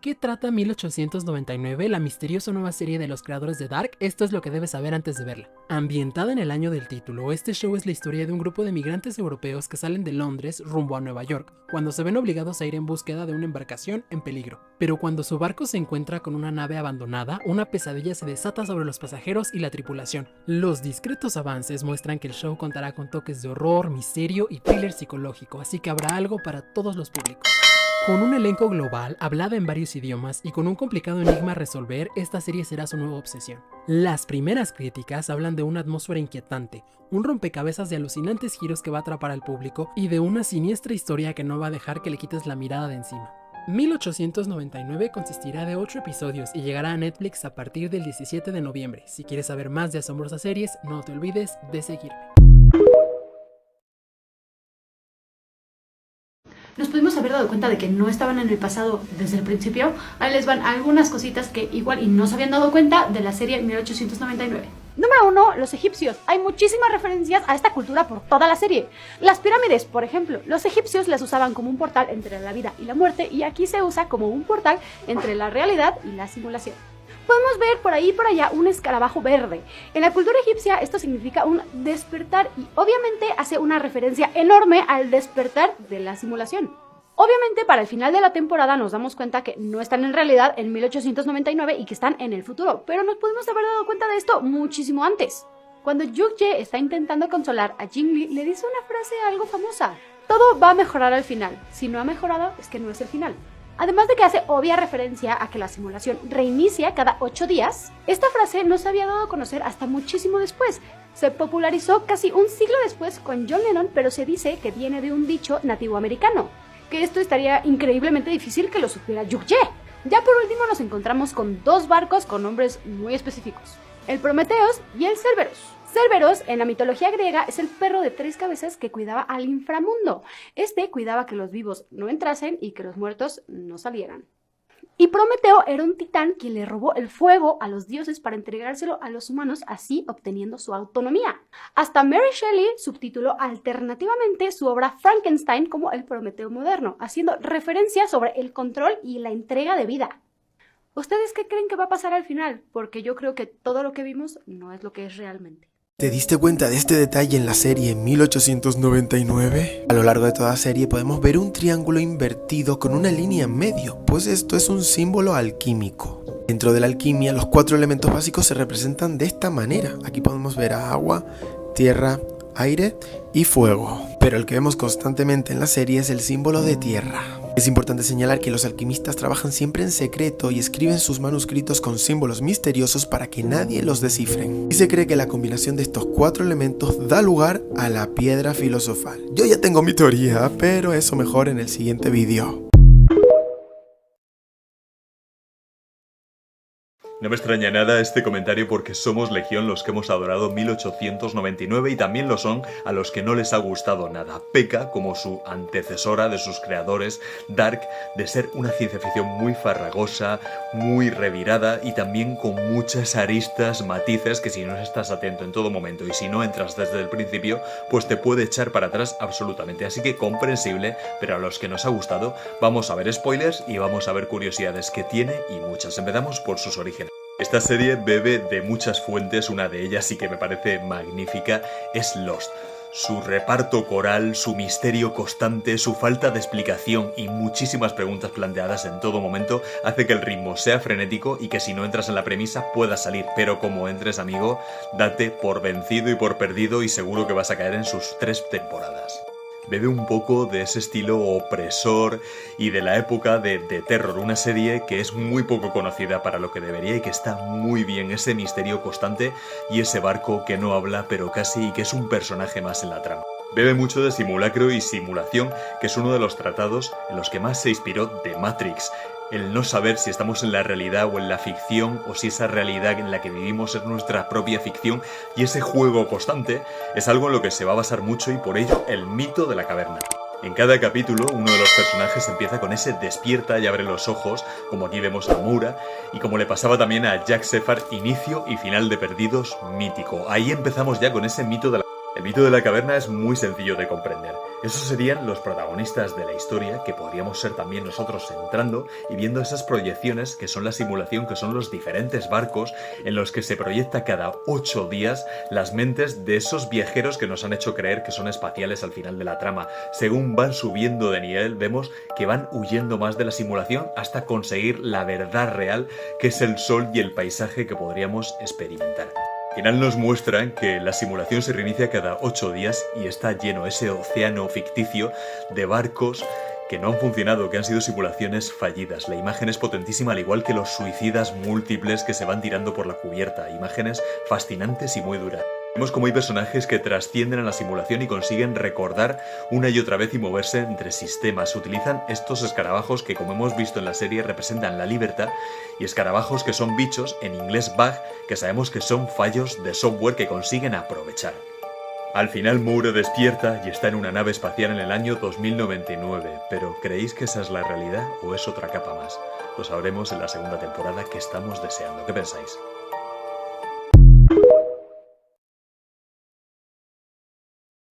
qué trata 1899, la misteriosa nueva serie de los creadores de Dark? Esto es lo que debes saber antes de verla. Ambientada en el año del título, este show es la historia de un grupo de migrantes europeos que salen de Londres rumbo a Nueva York, cuando se ven obligados a ir en búsqueda de una embarcación en peligro. Pero cuando su barco se encuentra con una nave abandonada, una pesadilla se desata sobre los pasajeros y la tripulación. Los discretos avances muestran que el show contará con toques de horror, misterio y thriller psicológico, así que habrá algo para todos los públicos. Con un elenco global, hablada en varios idiomas y con un complicado enigma a resolver, esta serie será su nueva obsesión. Las primeras críticas hablan de una atmósfera inquietante, un rompecabezas de alucinantes giros que va a atrapar al público y de una siniestra historia que no va a dejar que le quites la mirada de encima. 1899 consistirá de 8 episodios y llegará a Netflix a partir del 17 de noviembre. Si quieres saber más de asombrosas series, no te olvides de seguirme. Nos pudimos haber dado cuenta de que no estaban en el pasado desde el principio. Ahí les van algunas cositas que igual y no se habían dado cuenta de la serie 1899. Número 1, los egipcios. Hay muchísimas referencias a esta cultura por toda la serie. Las pirámides, por ejemplo, los egipcios las usaban como un portal entre la vida y la muerte, y aquí se usa como un portal entre la realidad y la simulación. Podemos ver por ahí y por allá un escarabajo verde. En la cultura egipcia esto significa un despertar y obviamente hace una referencia enorme al despertar de la simulación. Obviamente para el final de la temporada nos damos cuenta que no están en realidad en 1899 y que están en el futuro, pero nos pudimos haber dado cuenta de esto muchísimo antes. Cuando Yuk-jae está intentando consolar a Jin-lee, le dice una frase algo famosa: todo va a mejorar al final, si no ha mejorado es que no es el final. Además de que hace obvia referencia a que la simulación reinicia cada 8 días, esta frase no se había dado a conocer hasta muchísimo después. Se popularizó casi un siglo después con John Lennon, pero se dice que viene de un dicho nativoamericano, que esto estaría increíblemente difícil que lo supiera Yuk-jae. Ya por último nos encontramos con 2 barcos con nombres muy específicos: el Prometheus y el Cerberus. Cerberus, en la mitología griega, es el perro de 3 cabezas que cuidaba al inframundo. Este cuidaba que los vivos no entrasen y que los muertos no salieran. Y Prometeo era un titán quien le robó el fuego a los dioses para entregárselo a los humanos, así obteniendo su autonomía. Hasta Mary Shelley subtituló alternativamente su obra Frankenstein como el Prometeo moderno, haciendo referencia sobre el control y la entrega de vida. ¿Ustedes qué creen que va a pasar al final? Porque yo creo que todo lo que vimos no es lo que es realmente. ¿Te diste cuenta de este detalle en la serie 1899? A lo largo de toda la serie podemos ver un triángulo invertido con una línea en medio, pues esto es un símbolo alquímico. Dentro de la alquimia, los 4 elementos básicos se representan de esta manera. Aquí podemos ver a agua, tierra, aire y fuego. Pero el que vemos constantemente en la serie es el símbolo de tierra. Es importante señalar que los alquimistas trabajan siempre en secreto y escriben sus manuscritos con símbolos misteriosos para que nadie los descifre. Y se cree que la combinación de estos 4 elementos da lugar a la piedra filosofal. Yo ya tengo mi teoría, pero eso mejor en el siguiente vídeo. No me extraña nada este comentario porque somos legión los que hemos adorado 1899 y también lo son a los que no les ha gustado nada. Peca, como su antecesora de sus creadores, Dark, de ser una ciencia ficción muy farragosa, muy revirada y también con muchas aristas, matices que si no estás atento en todo momento y si no entras desde el principio, pues te puede echar para atrás absolutamente. Así que comprensible, pero a los que nos ha gustado, vamos a ver spoilers y vamos a ver curiosidades que tiene y muchas. Empezamos por sus orígenes. Esta serie bebe de muchas fuentes, una de ellas y que me parece magnífica es Lost. Su reparto coral, su misterio constante, su falta de explicación y muchísimas preguntas planteadas en todo momento hace que el ritmo sea frenético y que si no entras en la premisa puedas salir, pero como entres, amigo, date por vencido y por perdido y seguro que vas a caer en sus 3 temporadas. Bebe un poco de ese estilo opresor y de la época de Terror, una serie que es muy poco conocida para lo que debería y que está muy bien, ese misterio constante y ese barco que no habla pero casi y que es un personaje más en la trama. Bebe mucho de simulacro y simulación, que es uno de los tratados en los que más se inspiró de Matrix. El no saber si estamos en la realidad o en la ficción, o si esa realidad en la que vivimos es nuestra propia ficción, y ese juego constante es algo en lo que se va a basar mucho y por ello el mito de la caverna. En cada capítulo uno de los personajes empieza con ese despierta y abre los ojos, como aquí vemos a Moura, y como le pasaba también a Jack Shephard, inicio y final de Perdidos mítico. Ahí empezamos ya con ese mito de la El mito de la caverna es muy sencillo de comprender. Esos serían los protagonistas de la historia, que podríamos ser también nosotros entrando y viendo esas proyecciones que son la simulación, que son los diferentes barcos en los que se proyecta cada 8 días las mentes de esos viajeros que nos han hecho creer que son espaciales al final de la trama. Según van subiendo de nivel, vemos que van huyendo más de la simulación hasta conseguir la verdad real, que es el sol y el paisaje que podríamos experimentar. Al final nos muestran que la simulación se reinicia cada 8 días y está lleno ese océano ficticio de barcos que no han funcionado, que han sido simulaciones fallidas. La imagen es potentísima, al igual que los suicidas múltiples que se van tirando por la cubierta. Imágenes fascinantes y muy duras. Vemos como hay personajes que trascienden a la simulación y consiguen recordar una y otra vez y moverse entre sistemas. Utilizan estos escarabajos que, como hemos visto en la serie, representan la libertad, y escarabajos que son bichos, en inglés bug, que sabemos que son fallos de software que consiguen aprovechar. Al final Moore despierta y está en una nave espacial en el año 2099, pero ¿creéis que esa es la realidad o es otra capa más? Lo sabremos en la segunda temporada, que estamos deseando. ¿Qué pensáis?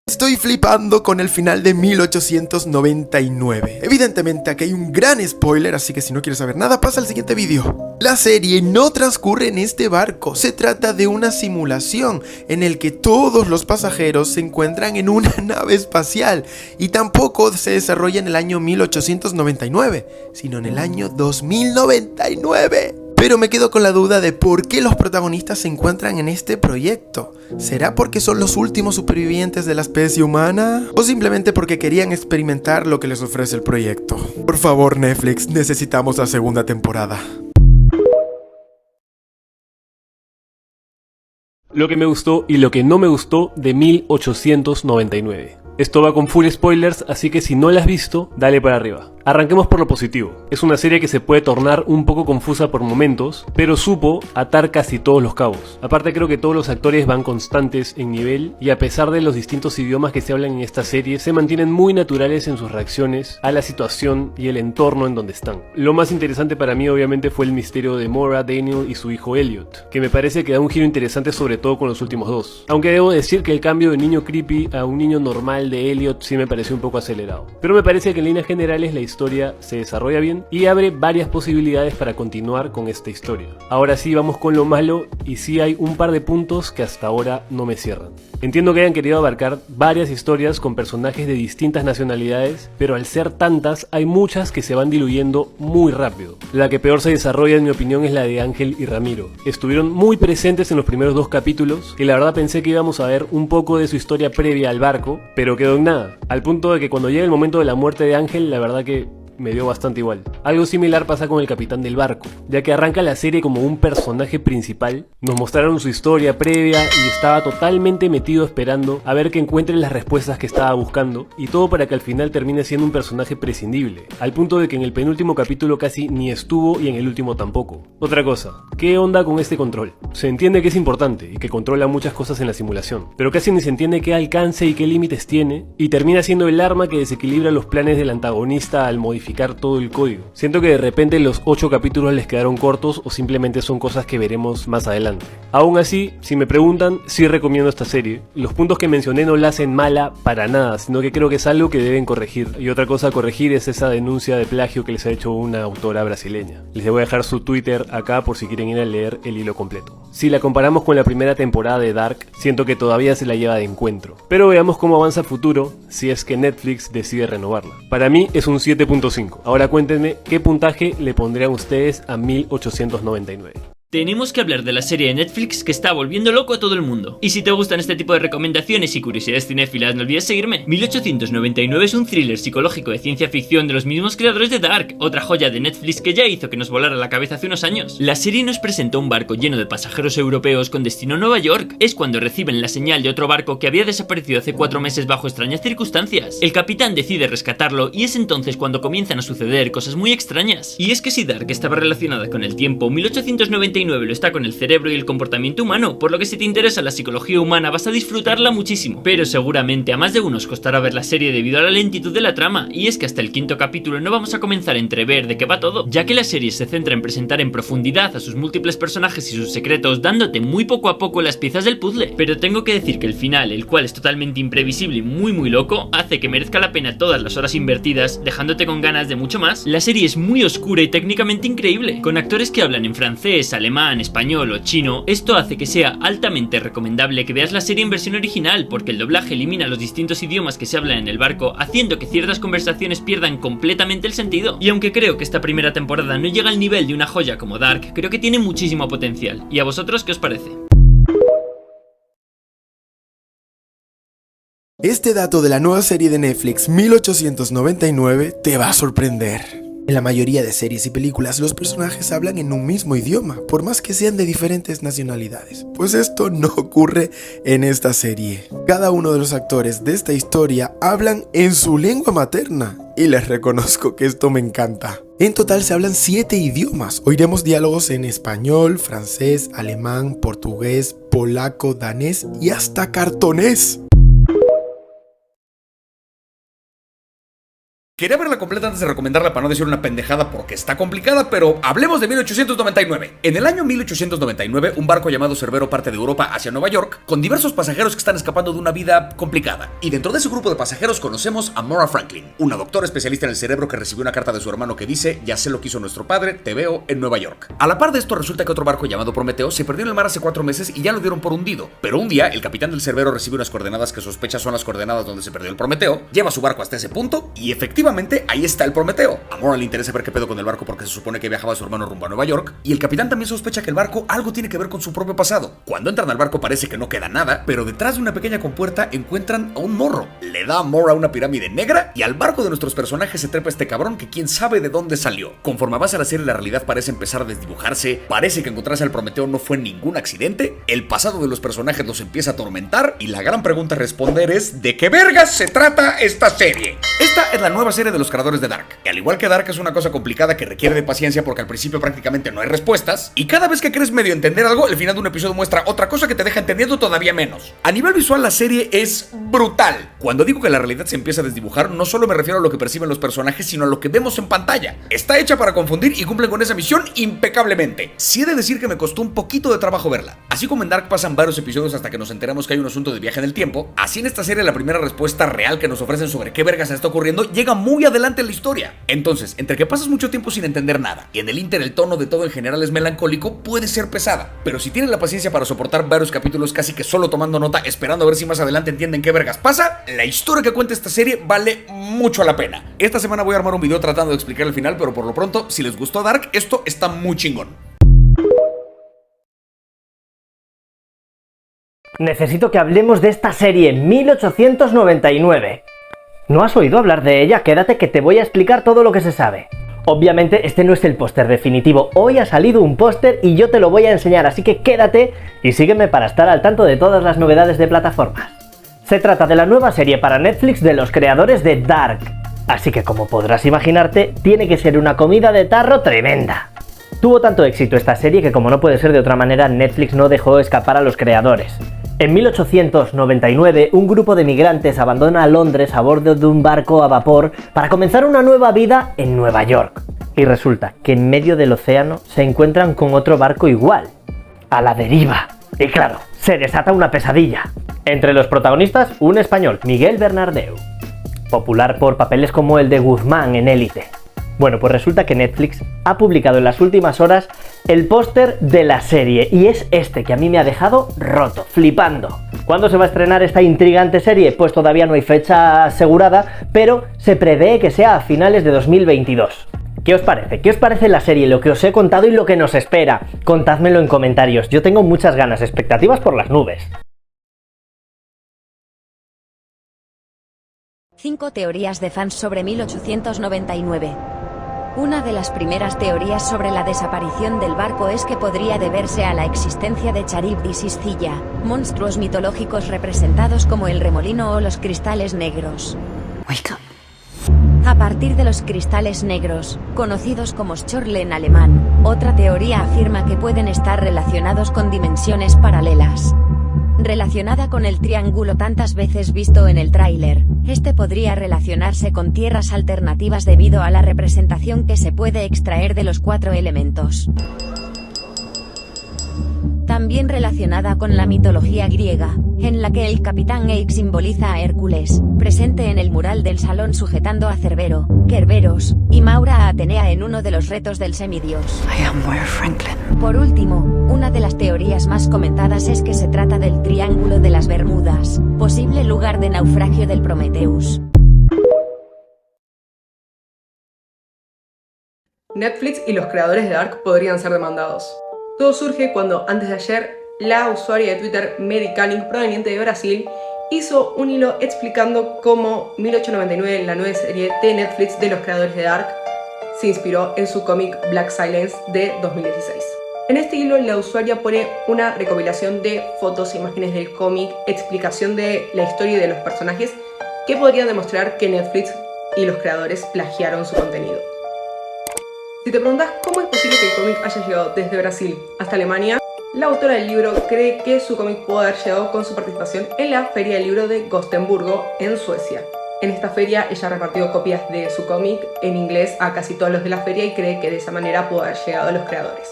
Estoy flipando con el final de 1899. Evidentemente aquí hay un gran spoiler, así que si no quieres saber nada, pasa al siguiente vídeo. La serie no transcurre en este barco, se trata de una simulación en el que todos los pasajeros se encuentran en una nave espacial, y tampoco se desarrolla en el año 1899, sino en el año 2099. Pero me quedo con la duda de por qué los protagonistas se encuentran en este proyecto. ¿Será porque son los últimos supervivientes de la especie humana? ¿O simplemente porque querían experimentar lo que les ofrece el proyecto? Por favor, Netflix, necesitamos la segunda temporada. Lo que me gustó y lo que no me gustó de 1899. Esto va con full spoilers, así que si no la has visto, dale para arriba. Arranquemos por lo positivo. Es una serie que se puede tornar un poco confusa por momentos, pero supo atar casi todos los cabos. Aparte, creo que todos los actores van constantes en nivel, y a pesar de los distintos idiomas que se hablan en esta serie, se mantienen muy naturales en sus reacciones a la situación y el entorno en donde están. Lo más interesante para mí obviamente fue el misterio de Maura, Daniel y su hijo Elliot, que me parece que da un giro interesante, sobre todo con los últimos dos. Aunque debo decir que el cambio de niño creepy a un niño normal de Elliot sí me pareció un poco acelerado. Pero me parece que en líneas generales la historia se desarrolla bien y abre varias posibilidades para continuar con esta historia. Ahora sí, vamos con lo malo, y sí hay un par de puntos que hasta ahora no me cierran. Entiendo que hayan querido abarcar varias historias con personajes de distintas nacionalidades, pero al ser tantas hay muchas que se van diluyendo muy rápido. La que peor se desarrolla, en mi opinión, es la de Ángel y Ramiro. Estuvieron muy presentes en los primeros 2 capítulos y la verdad pensé que íbamos a ver un poco de su historia previa al barco, pero quedó en nada, al punto de que cuando llega el momento de la muerte de Ángel, la verdad que me dio bastante igual. Algo similar pasa con el capitán del barco, ya que arranca la serie como un personaje principal, nos mostraron su historia previa y estaba totalmente metido esperando a ver que encuentre las respuestas que estaba buscando, y todo para que al final termine siendo un personaje prescindible, al punto de que en el penúltimo capítulo casi ni estuvo y en el último tampoco. Otra cosa, ¿qué onda con este control? Se entiende que es importante y que controla muchas cosas en la simulación, pero casi ni se entiende qué alcance y qué límites tiene, y termina siendo el arma que desequilibra los planes del antagonista al modificar todo el código. Siento que de repente los 8 capítulos les quedaron cortos, o simplemente son cosas que veremos más adelante. Aún así, si me preguntan, sí recomiendo esta serie. Los puntos que mencioné no la hacen mala para nada, sino que creo que es algo que deben corregir. Y otra cosa a corregir es esa denuncia de plagio que les ha hecho una autora brasileña. Les voy a dejar su Twitter acá por si quieren ir a leer el hilo completo. Si la comparamos con la primera temporada de Dark, siento que todavía se la lleva de encuentro. Pero veamos cómo avanza el futuro si es que Netflix decide renovarla. Para mí es un 7.5. Ahora cuéntenme qué puntaje le pondrían ustedes a 1899. Tenemos que hablar de la serie de Netflix que está volviendo loco a todo el mundo. Y si te gustan este tipo de recomendaciones y curiosidades cinéfilas, no olvides seguirme. 1899 es un thriller psicológico de ciencia ficción de los mismos creadores de Dark, otra joya de Netflix que ya hizo que nos volara la cabeza hace unos años. La serie nos presenta un barco lleno de pasajeros europeos con destino a Nueva York. Es cuando reciben la señal de otro barco que había desaparecido hace 4 meses bajo extrañas circunstancias. El capitán decide rescatarlo y es entonces cuando comienzan a suceder cosas muy extrañas. Y es que si Dark estaba relacionada con el tiempo, 1899 1999 lo está con el cerebro y el comportamiento humano, por lo que si te interesa la psicología humana vas a disfrutarla muchísimo. Pero seguramente a más de uno os costará ver la serie debido a la lentitud de la trama, y es que hasta el quinto capítulo no vamos a comenzar a entrever de qué va todo, ya que la serie se centra en presentar en profundidad a sus múltiples personajes y sus secretos, dándote muy poco a poco las piezas del puzzle. Pero tengo que decir que el final, el cual es totalmente imprevisible y muy loco, hace que merezca la pena todas las horas invertidas, dejándote con ganas de mucho más. La serie es muy oscura y técnicamente increíble, con actores que hablan en francés, alemán, español o chino. Esto hace que sea altamente recomendable que veas la serie en versión original, porque el doblaje elimina los distintos idiomas que se hablan en el barco, haciendo que ciertas conversaciones pierdan completamente el sentido. Y aunque creo que esta primera temporada no llega al nivel de una joya como Dark, creo que tiene muchísimo potencial. ¿Y a vosotros qué os parece? Este dato de la nueva serie de Netflix 1899 te va a sorprender. En la mayoría de series y películas los personajes hablan en un mismo idioma, por más que sean de diferentes nacionalidades. Pues esto no ocurre en esta serie. Cada uno de los actores de esta historia hablan en su lengua materna, y les reconozco que esto me encanta. En total se hablan 7 idiomas. Oiremos diálogos en español, francés, alemán, portugués, polaco, danés y hasta cartonés. Quería verla completa antes de recomendarla para no decir una pendejada porque está complicada, pero hablemos de 1899. En el año 1899, un barco llamado Cerbero parte de Europa hacia Nueva York con diversos pasajeros que están escapando de una vida complicada. Y dentro de ese grupo de pasajeros conocemos a Moira Franklin, una doctora especialista en el cerebro que recibió una carta de su hermano que dice: ya sé lo que hizo nuestro padre, te veo en Nueva York. A la par de esto, resulta que otro barco llamado Prometeo se perdió en el mar hace 4 meses y ya lo dieron por hundido. Pero un día, el capitán del Cerbero recibe unas coordenadas que sospecha son las coordenadas donde se perdió el Prometeo, lleva su barco hasta ese punto y efectivamente ahí está el Prometeo. A Moira le interesa ver qué pedo con el barco porque se supone que viajaba su hermano rumbo a Nueva York, y el capitán también sospecha que el barco algo tiene que ver con su propio pasado. Cuando entran al barco parece que no queda nada, pero detrás de una pequeña compuerta encuentran a un morro. Le da a Moira una pirámide negra y al barco de nuestros personajes se trepa este cabrón que quién sabe de dónde salió. Conforme avanza la serie, la realidad parece empezar a desdibujarse, parece que encontrarse al Prometeo no fue ningún accidente, el pasado de los personajes los empieza a atormentar y la gran pregunta a responder es: ¿de qué vergas se trata esta serie? Esta es la nueva serie de los creadores de Dark, que al igual que Dark es una cosa complicada que requiere de paciencia porque al principio prácticamente no hay respuestas, y cada vez que crees medio entender algo, el final de un episodio muestra otra cosa que te deja entendiendo todavía menos. A nivel visual la serie es brutal. Cuando digo que la realidad se empieza a desdibujar, no solo me refiero a lo que perciben los personajes, sino a lo que vemos en pantalla. Está hecha para confundir y cumplen con esa misión impecablemente. Sí he de decir que me costó un poquito de trabajo verla. Así como en Dark pasan varios episodios hasta que nos enteramos que hay un asunto de viaje en el tiempo, así en esta serie la primera respuesta real que nos ofrecen sobre qué vergas está ocurriendo llega muy adelante en la historia. Entonces, entre que pasas mucho tiempo sin entender nada y en el inter el tono de todo en general es melancólico, puede ser pesada, pero si tienes la paciencia para soportar varios capítulos casi que solo tomando nota, esperando a ver si más adelante entienden qué vergas pasa, la historia que cuenta esta serie vale mucho la pena. Esta semana voy a armar un video tratando de explicar el final, pero por lo pronto, si les gustó Dark, esto está muy chingón. Necesito que hablemos de esta serie 1899. ¿No has oído hablar de ella? Quédate que te voy a explicar todo lo que se sabe. Obviamente este no es el póster definitivo, hoy ha salido un póster y yo te lo voy a enseñar, así que quédate y sígueme para estar al tanto de todas las novedades de plataformas. Se trata de la nueva serie para Netflix de los creadores de Dark, así que como podrás imaginarte, tiene que ser una comida de tarro tremenda. Tuvo tanto éxito esta serie que, como no puede ser de otra manera, Netflix no dejó escapar a los creadores. En 1899, un grupo de migrantes abandona Londres a bordo de un barco a vapor para comenzar una nueva vida en Nueva York. Y resulta que en medio del océano se encuentran con otro barco igual, a la deriva. Y claro, se desata una pesadilla. Entre los protagonistas, un español, Miguel Bernardeu, popular por papeles como el de Guzmán en Élite. Bueno, pues resulta que Netflix ha publicado en las últimas horas el póster de la serie, y es este que a mí me ha dejado roto, flipando. ¿Cuándo se va a estrenar esta intrigante serie? Pues todavía no hay fecha asegurada, pero se prevé que sea a finales de 2022. ¿Qué os parece? ¿Qué os parece la serie, lo que os he contado y lo que nos espera? Contádmelo en comentarios, yo tengo muchas ganas, expectativas por las nubes. 5 teorías de fans sobre 1899. Una de las primeras teorías sobre la desaparición del barco es que podría deberse a la existencia de Charybdis y Scylla, monstruos mitológicos representados como el remolino o los cristales negros. Wake up. A partir de los cristales negros, conocidos como Schorle en alemán, otra teoría afirma que pueden estar relacionados con dimensiones paralelas. Relacionada con el triángulo tantas veces visto en el tráiler, este podría relacionarse con tierras alternativas debido a la representación que se puede extraer de los 4 elementos. También relacionada con la mitología griega, en la que el capitán Aik simboliza a Hércules, presente en el mural del salón sujetando a Cerbero, Kerberos, y Maura a Atenea en uno de los retos del semidios. Por último, una de las teorías más comentadas es que se trata del Triángulo de las Bermudas, posible lugar de naufragio del Prometheus. Netflix y los creadores de Dark podrían ser demandados. Todo surge cuando, antes de ayer, la usuaria de Twitter Mary Canning, proveniente de Brasil, hizo un hilo explicando cómo 1899, la nueva serie de Netflix de los creadores de Dark, se inspiró en su cómic Black Silence de 2016. En este hilo, la usuaria pone una recopilación de fotos e imágenes del cómic, explicación de la historia y de los personajes que podrían demostrar que Netflix y los creadores plagiaron su contenido. Si te preguntas cómo es posible que el cómic haya llegado desde Brasil hasta Alemania, la autora del libro cree que su cómic pudo haber llegado con su participación en la Feria del Libro de Gotemburgo, en Suecia. En esta feria ella repartió copias de su cómic en inglés a casi todos los de la feria y cree que de esa manera pudo haber llegado a los creadores.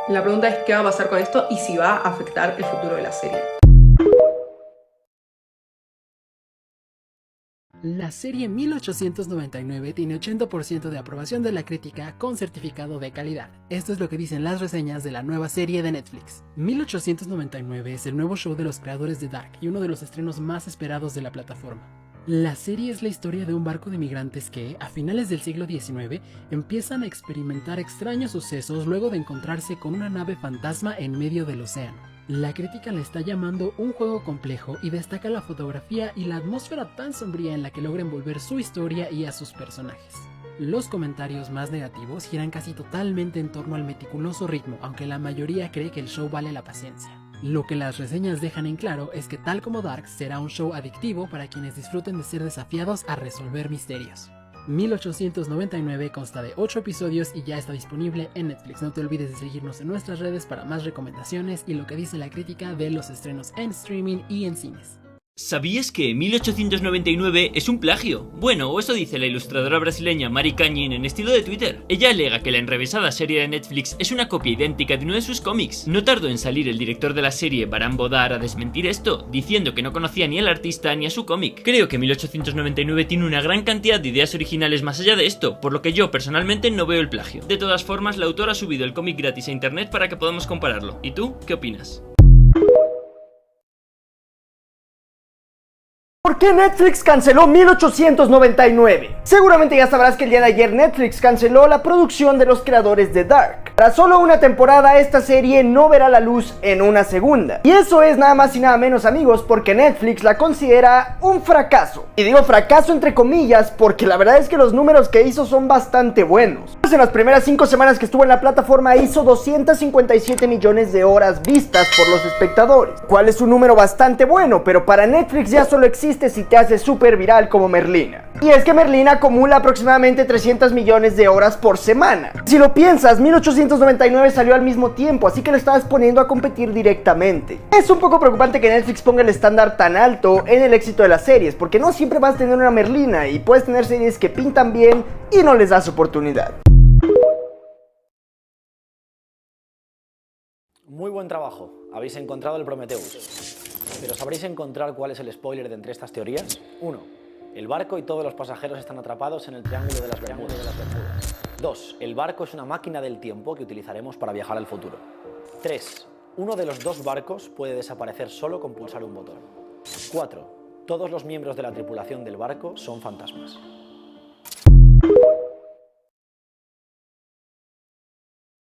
La pregunta es qué va a pasar con esto y si va a afectar el futuro de la serie. La serie 1899 tiene 80% de aprobación de la crítica con certificado de calidad. Esto es lo que dicen las reseñas de la nueva serie de Netflix. 1899 es el nuevo show de los creadores de Dark y uno de los estrenos más esperados de la plataforma. La serie es la historia de un barco de migrantes que, a finales del siglo XIX, empiezan a experimentar extraños sucesos luego de encontrarse con una nave fantasma en medio del océano. La crítica le está llamando un juego complejo y destaca la fotografía y la atmósfera tan sombría en la que logra envolver su historia y a sus personajes. Los comentarios más negativos giran casi totalmente en torno al meticuloso ritmo, aunque la mayoría cree que el show vale la paciencia. Lo que las reseñas dejan en claro es que tal como Dark será un show adictivo para quienes disfruten de ser desafiados a resolver misterios. 1899 consta de 8 episodios y ya está disponible en Netflix. No te olvides de seguirnos en nuestras redes para más recomendaciones y lo que dice la crítica de los estrenos en streaming y en cines. ¿Sabías que 1899 es un plagio? Bueno, o eso dice la ilustradora brasileña Mary Canning en estilo de Twitter. Ella alega que la enrevesada serie de Netflix es una copia idéntica de uno de sus cómics. No tardó en salir el director de la serie, Baran Bodar, a desmentir esto, diciendo que no conocía ni al artista ni a su cómic. Creo que 1899 tiene una gran cantidad de ideas originales más allá de esto, por lo que yo personalmente no veo el plagio. De todas formas, la autora ha subido el cómic gratis a internet para que podamos compararlo. ¿Y tú? ¿Qué opinas? ¿Por qué Netflix canceló 1899? Seguramente ya sabrás que el día de ayer Netflix canceló la producción de los creadores de Dark. Para solo una temporada esta serie no verá la luz en una segunda. Y eso es nada más y nada menos, amigos, porque Netflix la considera un fracaso. Y digo fracaso entre comillas porque la verdad es que los números que hizo son bastante buenos. Pues en las primeras 5 semanas que estuvo en la plataforma hizo 257 millones de horas vistas por los espectadores, cual es un número bastante bueno, pero para Netflix ya solo existe si te haces súper viral como Merlina. Y es que Merlina acumula aproximadamente 300 millones de horas por semana. Si lo piensas, 1899 salió al mismo tiempo, así que le estabas poniendo a competir directamente. Es un poco preocupante que Netflix ponga el estándar tan alto en el éxito de las series, porque no siempre vas a tener una Merlina y puedes tener series que pintan bien y no les das oportunidad. Muy buen trabajo, habéis encontrado el Prometheus. Pero ¿sabréis encontrar cuál es el spoiler de entre estas teorías? 1. El barco y todos los pasajeros están atrapados en el Triángulo de las Bermudas. 2. El barco es una máquina del tiempo que utilizaremos para viajar al futuro. 3. Uno de los 2 barcos puede desaparecer solo con pulsar un botón. 4. Todos los miembros de la tripulación del barco son fantasmas.